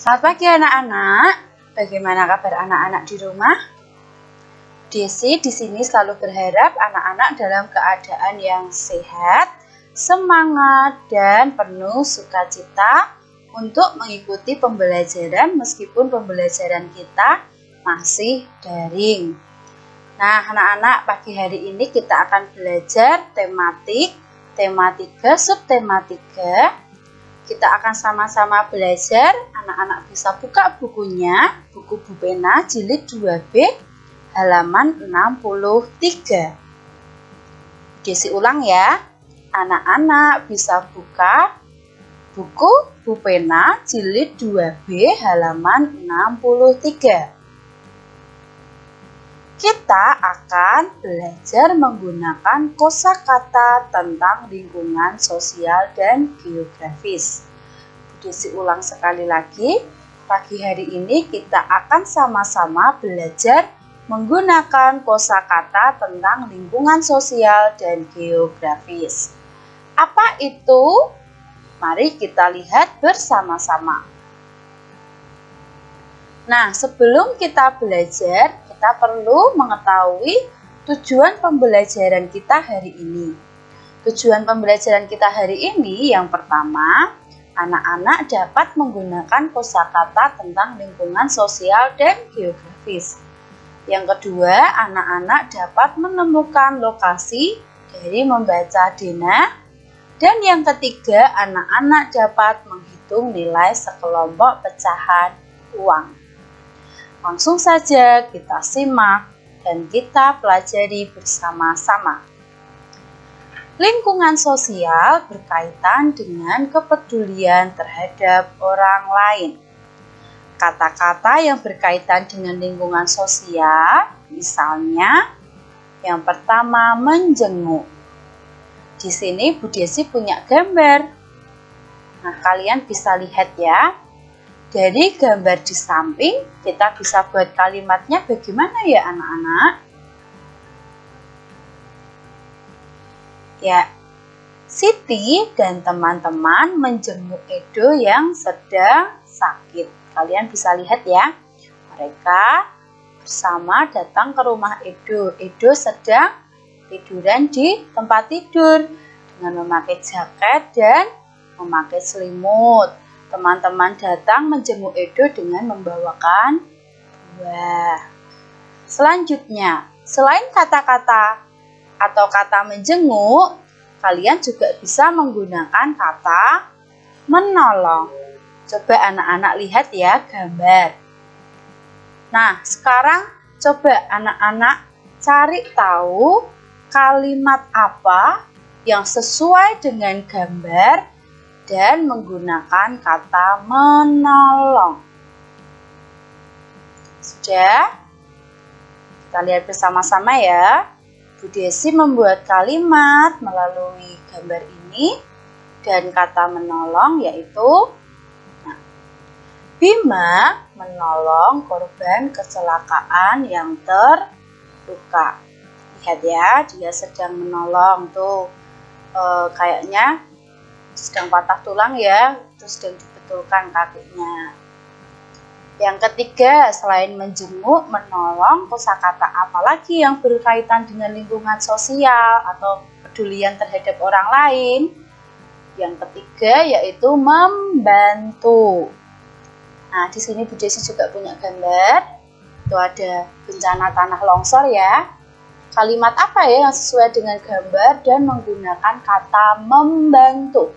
Selamat pagi anak-anak. Bagaimana kabar anak-anak di rumah? Desi di sini selalu berharap anak-anak dalam keadaan yang sehat, semangat, dan penuh sukacita untuk mengikuti pembelajaran meskipun pembelajaran kita masih daring. Nah, anak-anak, pagi hari ini kita akan belajar tematik, tema 3, subtema 3. Kita akan sama-sama belajar. Anak-anak bisa buka bukunya, buku Bu Pena jilid 2B, halaman 63. Desi ulang ya. Anak-anak bisa buka buku Bu Pena jilid 2B, halaman 63. Kita akan belajar menggunakan kosakata tentang lingkungan sosial dan geografis. Desi ulang sekali lagi, pagi hari ini kita akan sama-sama belajar menggunakan kosakata tentang lingkungan sosial dan geografis. Apa itu? Mari kita lihat bersama-sama. Nah, sebelum kita belajar, kita perlu mengetahui tujuan pembelajaran kita hari ini. Tujuan pembelajaran kita hari ini yang pertama, anak-anak dapat menggunakan kosakata tentang lingkungan sosial dan geografis. Yang kedua, anak-anak dapat menemukan lokasi dari membaca Dena. Dan yang ketiga, anak-anak dapat menghitung nilai sekelompok pecahan uang. Langsung saja kita simak dan kita pelajari bersama-sama. Lingkungan sosial berkaitan dengan kepedulian terhadap orang lain. Kata-kata yang berkaitan dengan lingkungan sosial, misalnya yang pertama menjenguk. Di sini Bu Desi punya gambar. Nah, kalian bisa lihat ya. Dari gambar di samping, kita bisa buat kalimatnya bagaimana ya anak-anak? Ya, Siti dan teman-teman menjenguk Edo yang sedang sakit. Kalian bisa lihat ya, mereka bersama datang ke rumah Edo. Edo sedang tiduran di tempat tidur dengan memakai jaket dan memakai selimut. Teman-teman datang menjenguk Edo dengan membawakan buah. Selanjutnya, selain kata-kata atau kata menjenguk, kalian juga bisa menggunakan kata menolong. Coba anak-anak lihat ya gambar. Nah, sekarang coba anak-anak cari tahu kalimat apa yang sesuai dengan gambar dan menggunakan kata menolong. Sudah? Kita lihat bersama-sama ya. Bu Desi membuat kalimat melalui gambar ini dan kata menolong yaitu Bima menolong korban kecelakaan yang terluka. Lihat ya, dia sedang menolong tuh. Kayaknya sedang patah tulang ya, terus sedang dibetulkan kakinya. Yang ketiga, selain menjenguk, menolong, kosakata apa lagi yang berkaitan dengan lingkungan sosial atau pedulian terhadap orang lain? Yang ketiga yaitu membantu. Nah, di sini Bu Desi juga punya gambar. Itu ada bencana tanah longsor ya. Kalimat apa ya yang sesuai dengan gambar dan menggunakan kata membantu?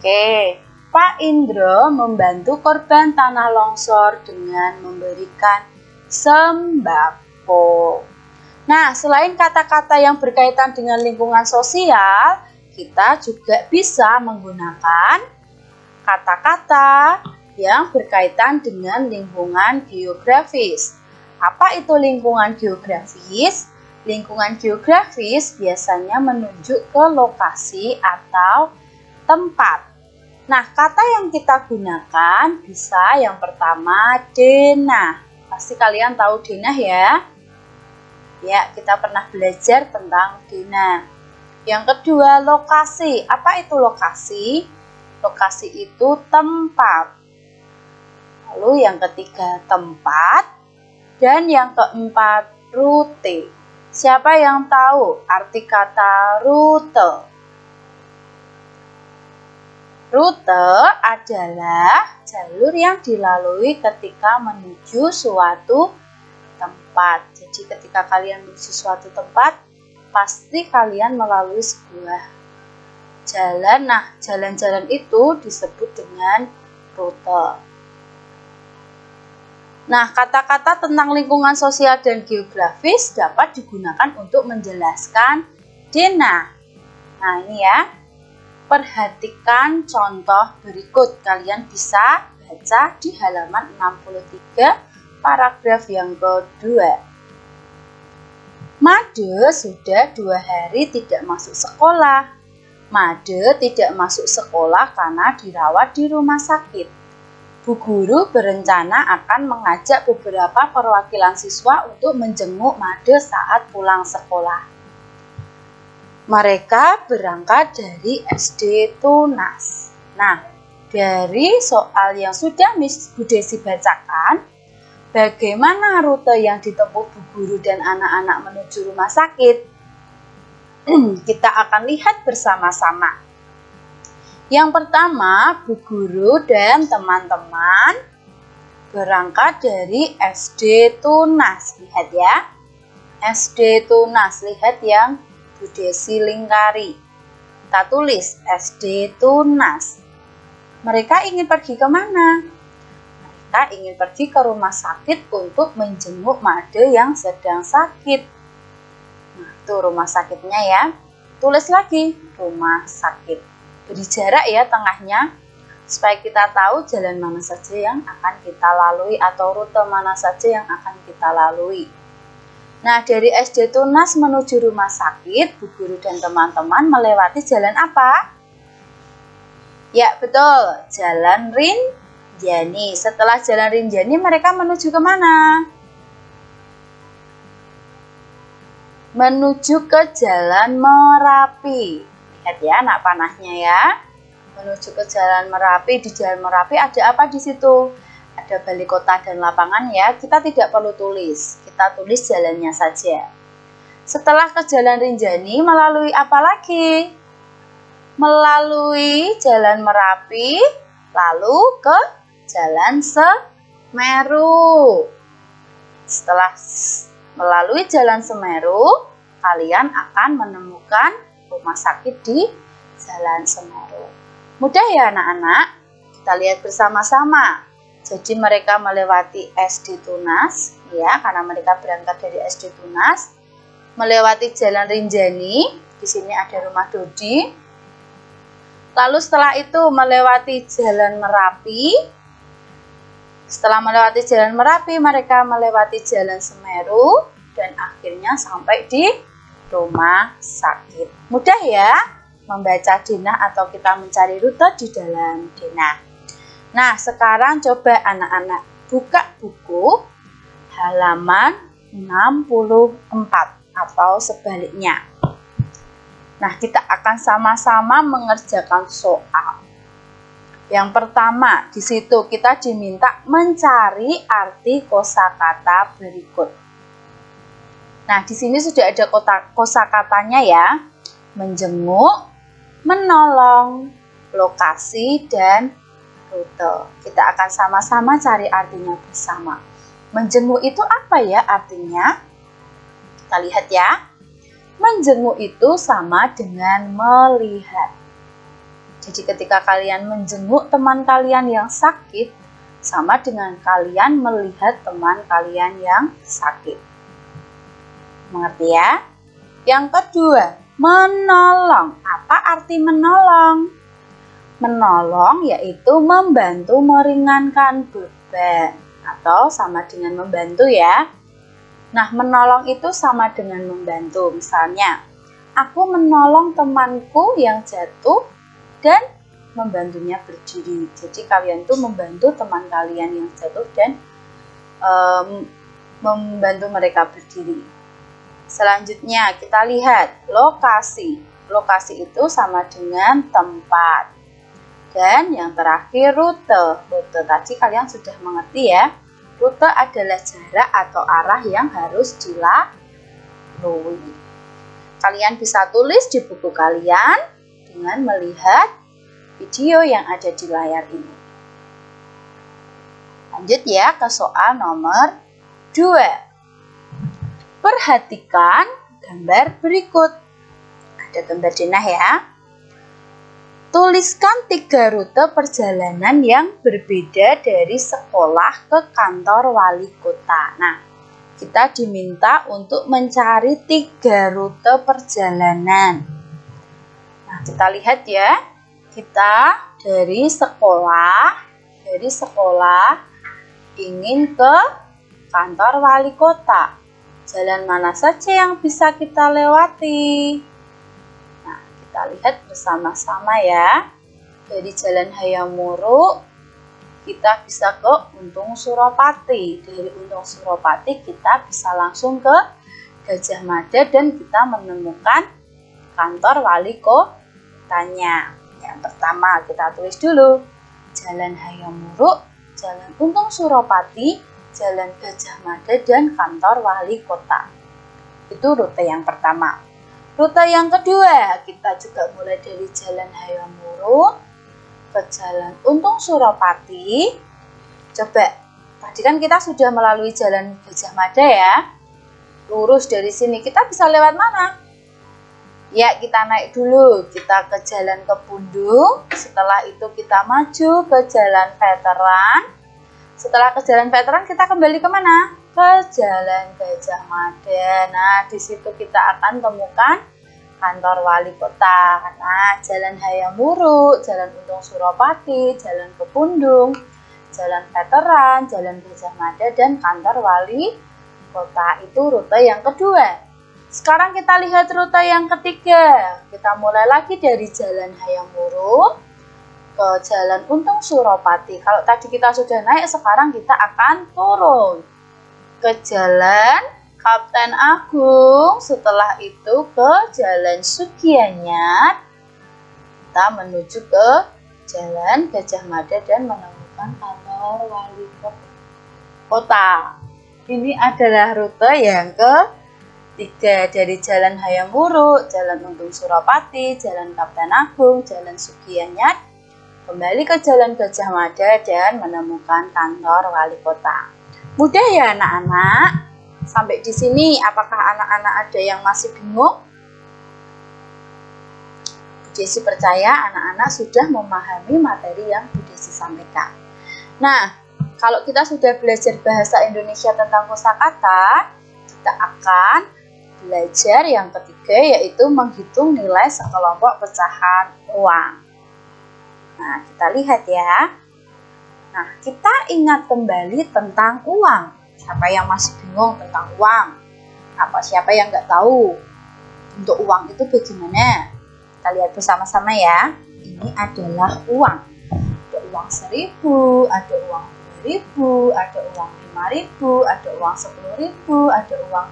Oke, Pak Indro membantu korban tanah longsor dengan memberikan sembako. Nah, selain kata-kata yang berkaitan dengan lingkungan sosial, kita juga bisa menggunakan kata-kata yang berkaitan dengan lingkungan geografis. Apa itu lingkungan geografis? Lingkungan geografis biasanya menunjuk ke lokasi atau tempat. Nah, kata yang kita gunakan bisa yang pertama denah. Pasti kalian tahu denah ya? Ya, kita pernah belajar tentang denah. Yang kedua lokasi. Apa itu lokasi? Lokasi itu tempat. Lalu yang ketiga tempat. Dan yang keempat rute. Siapa yang tahu arti kata rute? Rute adalah jalur yang dilalui ketika menuju suatu tempat. Jadi ketika kalian menuju suatu tempat, pasti kalian melalui sebuah jalan. Nah, jalan-jalan itu disebut dengan rute. Nah, kata-kata tentang lingkungan sosial dan geografis dapat digunakan untuk menjelaskan denah. Nah, ini ya. Perhatikan contoh berikut. Kalian bisa baca di halaman 63, paragraf yang kedua. Made sudah 2 hari tidak masuk sekolah. Made tidak masuk sekolah karena dirawat di rumah sakit. Bu guru berencana akan mengajak beberapa perwakilan siswa untuk menjenguk Made saat pulang sekolah. Mereka berangkat dari SD Tunas. Nah, dari soal yang sudah Miss Bu Desi bacakan, bagaimana rute yang ditempuh Bu Guru dan anak-anak menuju rumah sakit? Kita akan lihat bersama-sama. Yang pertama, Bu Guru dan teman-teman berangkat dari SD Tunas. Lihat ya, SD Tunas. Lihat yang Bu Desi lingkari. Kita tulis SD Tunas. Mereka ingin pergi ke mana? Mereka ingin pergi ke rumah sakit untuk menjenguk Made yang sedang sakit. Nah, itu rumah sakitnya ya. Tulis lagi, rumah sakit. Beri jarak ya tengahnya, supaya kita tahu jalan mana saja yang akan kita lalui atau rute mana saja yang akan kita lalui. Nah, dari SD Tunas menuju rumah sakit, Bu Guru dan teman-teman melewati jalan apa? Ya, betul, Jalan Rinjani. Setelah Jalan Rinjani, mereka menuju ke mana? Menuju ke Jalan Merapi. Lihat ya anak panahnya ya. Menuju ke Jalan Merapi. Di Jalan Merapi ada apa di situ? Ada balai kota dan lapangan ya. Kita tidak perlu tulis. Kita tulis jalannya saja. Setelah ke Jalan Rinjani, melalui apa lagi? Melalui Jalan Merapi, lalu ke Jalan Semeru. Setelah melalui Jalan Semeru, kalian akan menemukan rumah sakit di Jalan Semeru. Mudah ya anak-anak? Kita lihat bersama-sama. Jadi mereka melewati SD Tunas, ya, karena mereka berangkat dari SD Tunas, melewati Jalan Rinjani. Di sini ada rumah Dodi. Lalu setelah itu melewati Jalan Merapi. Setelah melewati Jalan Merapi, mereka melewati Jalan Semeru dan akhirnya sampai di rumah sakit. Mudah ya membaca denah atau kita mencari rute di dalam denah. Nah, sekarang coba anak-anak buka buku halaman 64 atau sebaliknya. Nah, kita akan sama-sama mengerjakan soal. Yang pertama, di situ kita diminta mencari arti kosakata berikut. Nah, di sini sudah ada kosakatanya ya. Menjenguk, menolong, lokasi, dan rute. Kita akan sama-sama cari artinya bersama. Menjenguk itu apa ya artinya? Kita lihat ya. Menjenguk itu sama dengan melihat. Jadi ketika kalian menjenguk teman kalian yang sakit, sama dengan kalian melihat teman kalian yang sakit. Mengerti ya? Yang kedua, menolong. Apa arti menolong? Menolong yaitu membantu meringankan beban atau sama dengan membantu ya. Nah, menolong itu sama dengan membantu. Misalnya, aku menolong temanku yang jatuh dan membantunya berdiri. Jadi kalian tuh membantu teman kalian yang jatuh dan membantu mereka berdiri. Selanjutnya kita lihat lokasi. Lokasi itu sama dengan tempat. Dan yang terakhir rute. Rute tadi kalian sudah mengerti ya. Rute adalah jarak atau arah yang harus dilalui. Kalian bisa tulis di buku kalian dengan melihat video yang ada di layar ini. Lanjut ya ke soal nomor 2. Perhatikan gambar berikut. Ada gambar jenah ya. Tuliskan 3 rute perjalanan yang berbeda dari sekolah ke kantor wali kota. Nah, kita diminta untuk mencari 3 rute perjalanan. Nah, kita lihat ya. Kita dari sekolah ingin ke kantor wali kota. Jalan mana saja yang bisa kita lewati? Nah, kita lihat bersama-sama ya. Dari Jalan Hayam Wuruk kita bisa ke Untung Suropati. Dari Untung Suropati kita bisa langsung ke Gajah Mada dan kita menemukan kantor wali kotanya. Yang pertama kita tulis dulu Jalan Hayam Wuruk, Jalan Untung Suropati, Jalan Gajah Mada, dan kantor wali kota. Itu rute yang pertama. Rute yang kedua, kita juga mulai dari Jalan Hayam Wuruk ke Jalan Untung Suropati. Coba, tadi kan kita sudah melalui Jalan Gajah Mada ya. Lurus dari sini, kita bisa lewat mana? Ya, kita naik dulu, kita ke Jalan Kepundung, setelah itu kita maju ke Jalan Veteran. Setelah ke Jalan Veteran, kita kembali kemana? Ke Jalan Gajah Mada. Nah, di situ kita akan temukan kantor wali kota. Nah, Jalan Hayam Wuruk, Jalan Untung Suropati, Jalan Kepundung, Jalan Veteran, Jalan Gajah Mada, dan kantor wali kota. Itu rute yang kedua. Sekarang kita lihat rute yang ketiga. Kita mulai lagi dari Jalan Hayam Wuruk ke Jalan Untung Suropati. Kalau tadi kita sudah naik, sekarang kita akan turun ke Jalan Kapten Agung. Setelah itu ke Jalan Sugianyar. Kita menuju ke Jalan Gajah Mada dan menemukan kantor wali kota. Ini adalah rute yang ketiga, dari Jalan Hayam Wuruk, Jalan Untung Suropati, Jalan Kapten Agung, Jalan Sugianyar, kembali ke Jalan Gajah Mada dan menemukan kantor wali kota. Mudah ya anak-anak? Sampai di sini apakah anak-anak ada yang masih bingung? Bu Desi percaya anak-anak sudah memahami materi yang Bu Desi sampaikan. Nah, kalau kita sudah belajar bahasa Indonesia tentang kosakata, kita akan belajar yang ketiga, yaitu menghitung nilai sekelompok pecahan uang. Nah, kita lihat ya. Nah, kita ingat kembali tentang uang. Siapa yang masih bingung tentang uang? Siapa yang nggak tahu bentuk uang itu bagaimana? Kita lihat bersama-sama ya. Ini adalah uang. Ada uang 1.000, ada uang 2.000, ada uang 5.000, ada uang 10.000, ada uang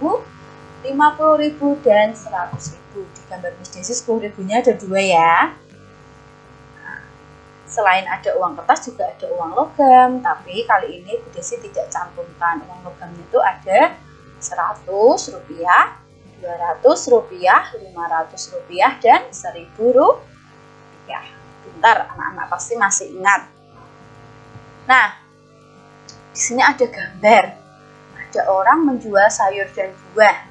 20.000, 50.000 dan 100.000. Di gambar Miss Desi 10.000-nya ada 2 ya. Nah, selain ada uang kertas juga ada uang logam, tapi kali ini Bu Desi tidak cantumkan. Uang logamnya itu ada 100 rupiah, 200 rupiah, 500 rupiah, dan 1.000 rupiah. Pintar, anak-anak pasti masih ingat. Nah, di sini ada gambar. Ada orang menjual sayur dan buah.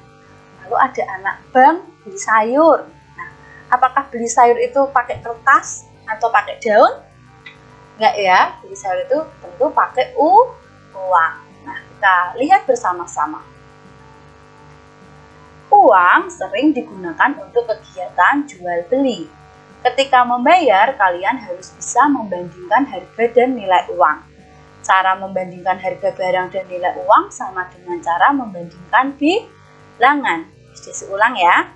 Lalu ada anak bank beli sayur. Nah, apakah beli sayur itu pakai kertas atau pakai daun? Enggak ya, beli sayur itu tentu pakai uang. Nah, kita lihat bersama-sama. Uang sering digunakan untuk kegiatan jual beli. Ketika membayar, kalian harus bisa membandingkan harga dan nilai uang. Cara membandingkan harga barang dan nilai uang sama dengan cara membandingkan bilangan. Desi ulang ya.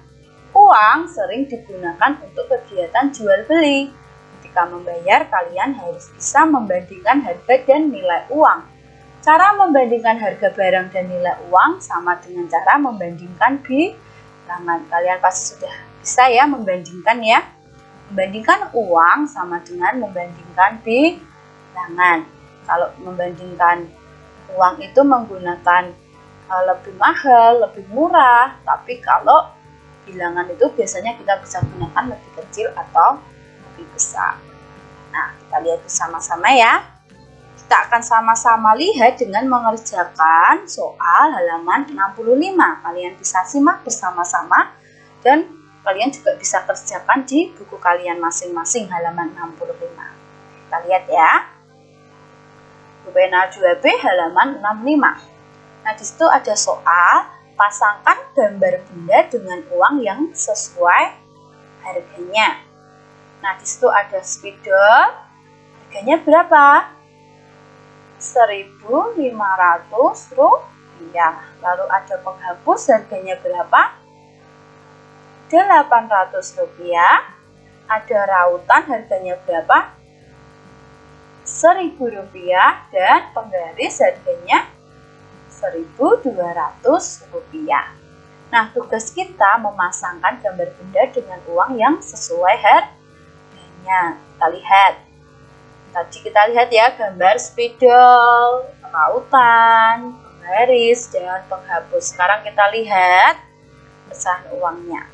Uang sering digunakan untuk kegiatan jual beli. Ketika membayar, kalian harus bisa membandingkan harga dan nilai uang. Cara membandingkan harga barang dan nilai uang sama dengan cara membandingkan bilangan. Kalian pasti sudah bisa ya membandingkan ya. Membandingkan uang sama dengan membandingkan bilangan. Kalau membandingkan uang itu menggunakan lebih mahal, lebih murah, tapi kalau bilangan itu biasanya kita bisa gunakan lebih kecil atau lebih besar. Nah, kita lihat bersama-sama ya. Kita akan sama-sama lihat dengan mengerjakan soal halaman 65. Kalian bisa simak bersama-sama dan kalian juga bisa kerjakan di buku kalian masing-masing halaman 65. Kita lihat ya. Pena 2B halaman 65. Nah, di situ ada soal pasangkan gambar benda dengan uang yang sesuai harganya. Nah, di situ ada spidol, harganya berapa? 1.500 rupiah. Lalu ada penghapus, harganya berapa? 800 rupiah. Ada rautan, harganya berapa? 1.000 rupiah. Dan penggaris, harganya 1.200 rupiah. Nah, tugas kita memasangkan gambar benda dengan uang yang sesuai harganya. Kita lihat. Tadi kita lihat ya, gambar spidol, rautan, penggaris, dan penghapus. Sekarang kita lihat pecahan uangnya.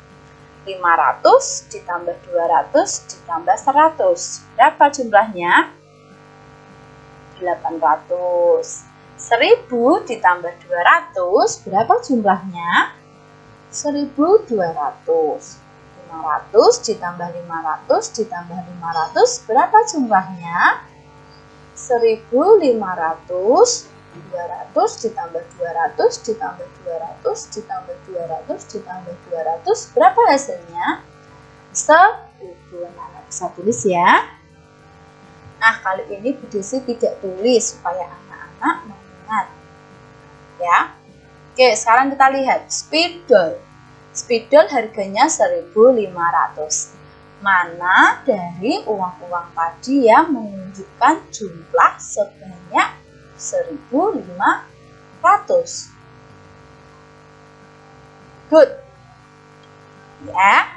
500 ditambah 200 ditambah 100. Berapa jumlahnya? 800. 1.000 ditambah 200, berapa jumlahnya? 1.200. 500 ditambah 500 ditambah 500, berapa jumlahnya? 1.500. 200 ditambah 200 ditambah 200 ditambah 200 ditambah 200, berapa hasilnya? 1.000. Nah, bisa tulis ya. Nah, kali ini Bu Desi tidak tulis supaya anak-anak mengingat ya. Oke, sekarang kita lihat spidol. Spidol harganya 1.500. Mana dari uang-uang tadi yang menunjukkan jumlah sebanyak 1.500? Good. Ya.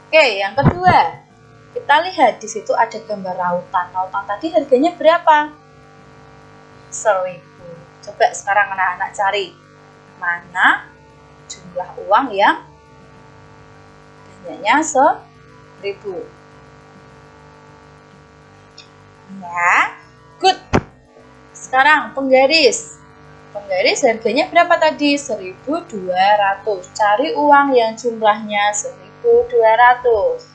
Oke, yang kedua. Kita lihat di situ ada gambar rautan. Rautan tadi harganya berapa? 1.000. Coba sekarang anak-anak cari mana jumlah uang yang banyaknya 1.000. Ya, good. Sekarang penggaris. Penggaris harganya berapa tadi? 1.200. Cari uang yang jumlahnya 1.200.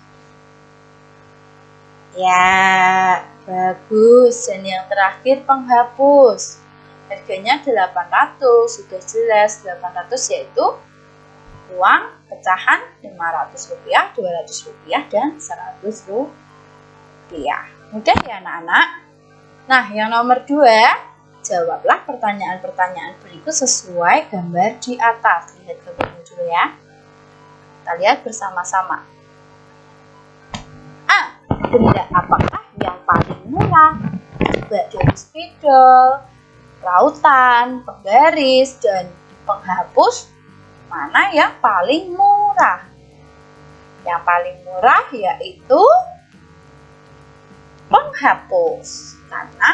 Ya, bagus. Dan yang terakhir penghapus. Harganya 800. Sudah jelas 800 yaitu uang pecahan 500 rupiah, 200 rupiah, dan 100 rupiah. Mudah ya anak-anak? Nah, yang nomor 2, jawablah pertanyaan-pertanyaan berikut sesuai gambar di atas. Lihat gambarnya dulu ya. Kita lihat bersama-sama. A. Benda apakah yang paling murah? Coba dari spidol, rautan, penggaris, dan penghapus, mana yang paling murah? Yang paling murah yaitu penghapus, karena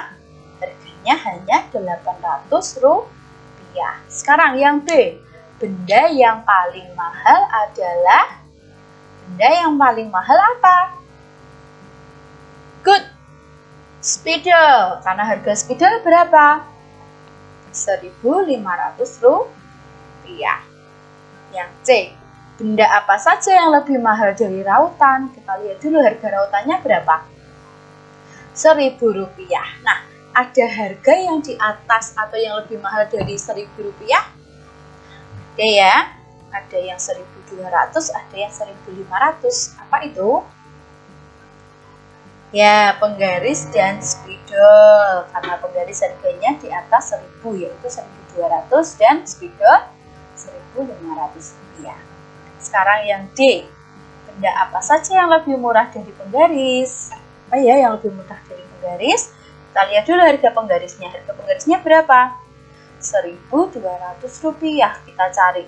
harganya hanya 800 rupiah. Sekarang yang B, benda yang paling mahal adalah, benda yang paling mahal apa? Good. Spidol, karena harga spidol berapa? 1.500 rupiah. Yang C, benda apa saja yang lebih mahal dari rautan? Kita lihat dulu harga rautannya berapa? 1.000 rupiah. Nah, ada harga yang di atas atau yang lebih mahal dari 1.000 rupiah? Ada ya, ada yang 1.200, ada yang 1.500. Apa itu? Ya, penggaris dan spidol. Karena penggaris harganya di atas 1.000, yaitu 1.200, dan spidol 1.500 rupiah. Sekarang yang D, benda apa saja yang lebih murah dari penggaris? Apa ya yang lebih murah dari penggaris? Kita lihat dulu harga penggarisnya. Harga penggarisnya berapa? 1.200 rupiah. Kita cari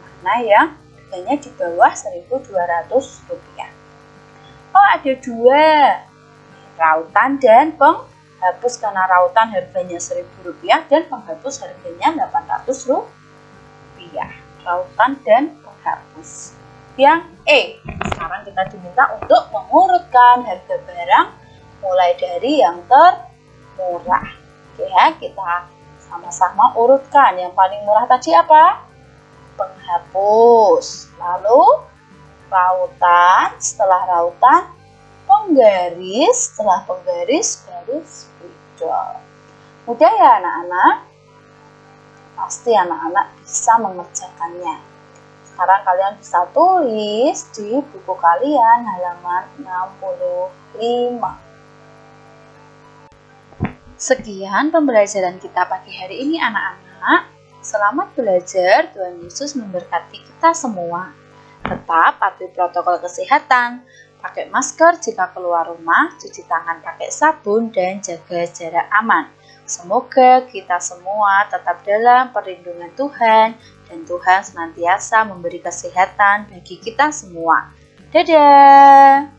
mana yang harganya di bawah 1.200 rupiah. Oh, ada dua. Rautan dan penghapus, karena rautan harganya Rp1.000 dan penghapus harganya Rp800. Rautan dan penghapus. Yang E. Sekarang kita diminta untuk mengurutkan harga barang mulai dari yang termurah. Oke ya, kita sama-sama urutkan. Yang paling murah tadi apa? Penghapus. Lalu rautan, setelah rautan penggaris, setelah penggaris baru spidol. Mudah ya anak-anak? Pasti anak-anak bisa mengerjakannya. Sekarang kalian bisa tulis di buku kalian halaman 65. Sekian pembelajaran kita pagi hari ini anak-anak. Selamat belajar, Tuhan Yesus memberkati kita semua. Tetap patuhi protokol kesehatan, pakai masker jika keluar rumah, cuci tangan pakai sabun, dan jaga jarak aman. Semoga kita semua tetap dalam perlindungan Tuhan, dan Tuhan senantiasa memberi kesehatan bagi kita semua. Dadah!